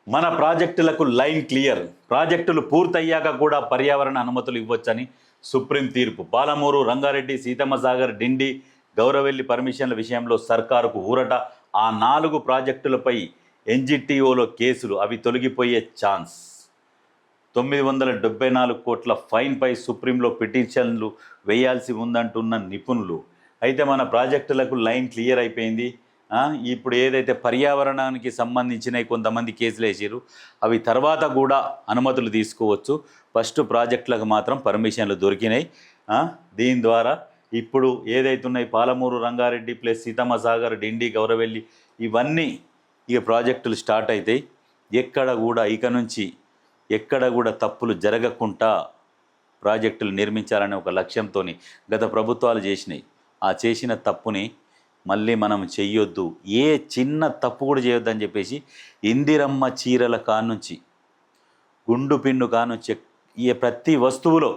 మన ప్రాజెక్టులకు line clear. ప్రాజెక్టులు పూర్తయ్యాక కూడా పర్యావరణ అనుమతులు ఇవ్వొచ్చని సుప్రీం తీర్పు. పాలమూరు, రంగారెడ్డి, సీతమ్మ సాగర్, డిండి, గౌరవెల్లి పర్మిషన్ల విషయంలో సర్కారుకు ఊరట. ఆ 4 ప్రాజెక్టులపై ఎన్జిటిఓలో కేసులు, అవి తొలగిపోయే ఛాన్స్. 974 కోట్ల ఫైన్పై సుప్రీంలో పిటిషన్లు వేయాల్సి ఉందంటున్న నిపుణులు. అయితే మన ప్రాజెక్టులకు లైన్ క్లియర్ అయిపోయింది. ఇప్పుడు ఏదైతే పర్యావరణానికి సంబంధించిన కొంతమంది కేసులు వేసారు, అవి తర్వాత కూడా అనుమతులు తీసుకోవచ్చు. ఫస్ట్ ప్రాజెక్టులకు మాత్రం పర్మిషన్లు దొరికినాయి. దీని ద్వారా ఇప్పుడు ఏదైతే ఉన్నాయి పాలమూరు, రంగారెడ్డి ప్లస్ సీతమ్మ సాగర్, డిండి, గౌరవెల్లి, ఇవన్నీ ఇక ప్రాజెక్టులు స్టార్ట్ అవుతాయి. ఇక నుంచి ఎక్కడ కూడా తప్పులు జరగకుండా ప్రాజెక్టులు నిర్మించాలనే ఒక లక్ష్యంతో గత ప్రభుత్వాలు చేసినాయి. ఆ చేసిన తప్పుని మళ్ళీ మనం చెయ్యొద్దు, ఏ చిన్న తప్పు కూడా చేయొద్దు అని చెప్పేసి ఇందిరమ్మ చీరల కానుంచి, గుండు పిన్ను కానుంచి, ప్రతి వస్తువులో,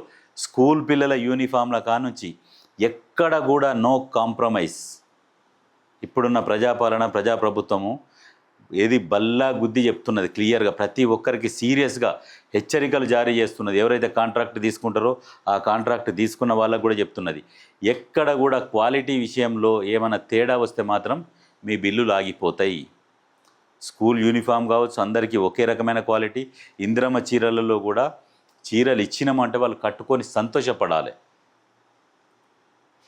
స్కూల్ పిల్లల యూనిఫామ్ల కానుంచి ఎక్కడ కూడా నో కాంప్రమైజ్. ఇప్పుడున్న ప్రజాపాలన, ప్రజాప్రభుత్వము ఏది బల్లా గుద్ది చెప్తున్నది క్లియర్గా, ప్రతి ఒక్కరికి సీరియస్గా హెచ్చరికలు జారీ చేస్తున్నది. ఎవరైతే కాంట్రాక్ట్ తీసుకుంటారో ఆ కాంట్రాక్ట్ తీసుకున్న వాళ్ళకు కూడా చెప్తున్నది, ఎక్కడ కూడా క్వాలిటీ విషయంలో ఏమైనా తేడా వస్తే మాత్రం మీ బిల్లులు ఆగిపోతాయి. స్కూల్ యూనిఫామ్ కావచ్చు, అందరికీ ఒకే రకమైన క్వాలిటీ. ఇందిరమ్మ చీరలలో కూడా చీరలు ఇచ్చినామంటే వాళ్ళు కట్టుకొని సంతోషపడాలి.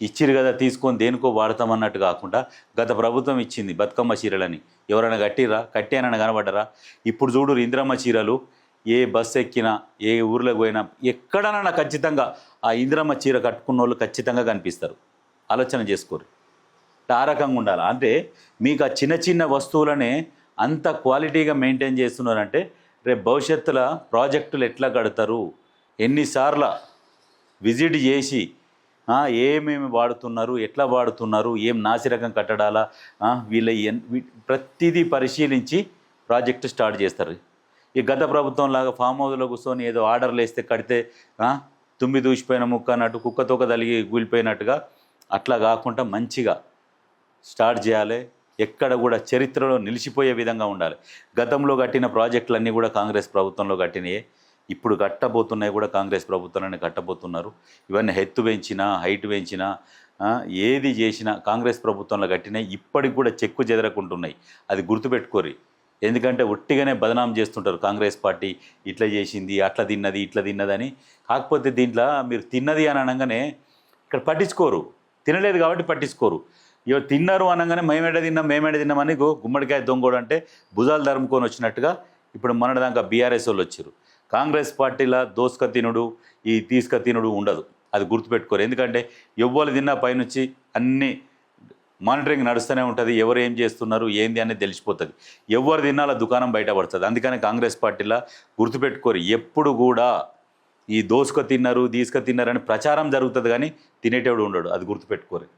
ఇచ్చిరు కదా తీసుకొని దేనికో వాడతామన్నట్టు కాకుండా, గత ప్రభుత్వం ఇచ్చింది బతుకమ్మ చీరలని, ఎవరైనా కట్టానని కనబడ్డరా? ఇప్పుడు చూడు, ఇందిరమ్మ చీరలు ఏ బస్సు ఎక్కినా, ఏ ఊర్లోకి పోయినా, ఎక్కడైనా ఖచ్చితంగా ఆ ఇందిరమ్మ చీర కట్టుకున్న వాళ్ళు ఖచ్చితంగా కనిపిస్తారు. ఆలోచన చేసుకోరు. ఆ రకంగా ఉండాలి. అంటే మీకు ఆ చిన్న చిన్న వస్తువులనే అంత క్వాలిటీగా మెయింటైన్ చేస్తున్నారంటే రేపు భవిష్యత్తులో ప్రాజెక్టులు ఎట్లా కడతారు, ఎన్నిసార్లు విజిట్ చేసి ఏమేమి వాడుతున్నారు, ఎట్లా వాడుతున్నారు, ఏం నాసిరకం కట్టడాలా, వీళ్ళ ప్రతిదీ పరిశీలించి ప్రాజెక్టు స్టార్ట్ చేస్తారు. ఈ గత ప్రభుత్వం లాగా ఫామ్ హౌస్లో కూర్చొని ఏదో ఆర్డర్లు వేస్తే కడితే తుమ్మి దూసిపోయిన ముక్క అన్నట్టు, కుక్కతోక తలిగి కూలిపోయినట్టుగా అట్లా కాకుండా మంచిగా స్టార్ట్ చేయాలి. ఎక్కడ కూడా చరిత్రలో నిలిచిపోయే విధంగా ఉండాలి. గతంలో కట్టిన ప్రాజెక్టులన్నీ కూడా కాంగ్రెస్ ప్రభుత్వంలో కట్టినాయే, ఇప్పుడు కట్టబోతున్నాయి కూడా కాంగ్రెస్ ప్రభుత్వంలోనే కట్టబోతున్నారు. ఇవన్నీ హెత్తు పెంచినా, హైట్ పెంచినా, ఏది చేసినా కాంగ్రెస్ ప్రభుత్వంలో కట్టినాయి. ఇప్పటికి కూడా చెక్కు చెదరకుంటున్నాయి. అది గుర్తుపెట్టుకోరు. ఎందుకంటే ఒట్టిగానే బదనాం చేస్తుంటారు, కాంగ్రెస్ పార్టీ ఇట్లా చేసింది, అట్లా తిన్నది, ఇట్లా తిన్నదని. కాకపోతే దీంట్లో మీరు తిన్నది అని అనగానే ఇక్కడ పట్టించుకోరు, తినలేదు కాబట్టి పట్టించుకోరు. ఇవి తిన్నారు అనగానే మేమేడ తిన్నామని గుమ్మడికాయ దొంగోడు అంటే భుజాలు ధరుముకొని వచ్చినట్టుగా ఇప్పుడు మొన్నటిదాకా బీఆర్ఎస్ వాళ్ళు వచ్చారు. కాంగ్రెస్ పార్టీలో దోసుక తినుడు, ఈ తీసుక తినుడు ఉండదు. అది గుర్తుపెట్టుకోరు. ఎందుకంటే ఎవ్వరు తిన్నా పైనుంచి అన్నీ మానిటరింగ్ నడుస్తూనే ఉంటుంది. ఎవరు ఏం చేస్తున్నారు, ఏంది అనేది తెలిసిపోతుంది. ఎవరు తిన్నాల దుకాణం బయటపడుతుంది. అందుకని కాంగ్రెస్ పార్టీలో గుర్తుపెట్టుకోరు, ఎప్పుడు కూడా ఈ దోసుక తిన్నారు, తీసుక తిన్నారని ప్రచారం జరుగుతుంది, కానీ తినేటోడు ఉండడు. అది గుర్తుపెట్టుకోరు.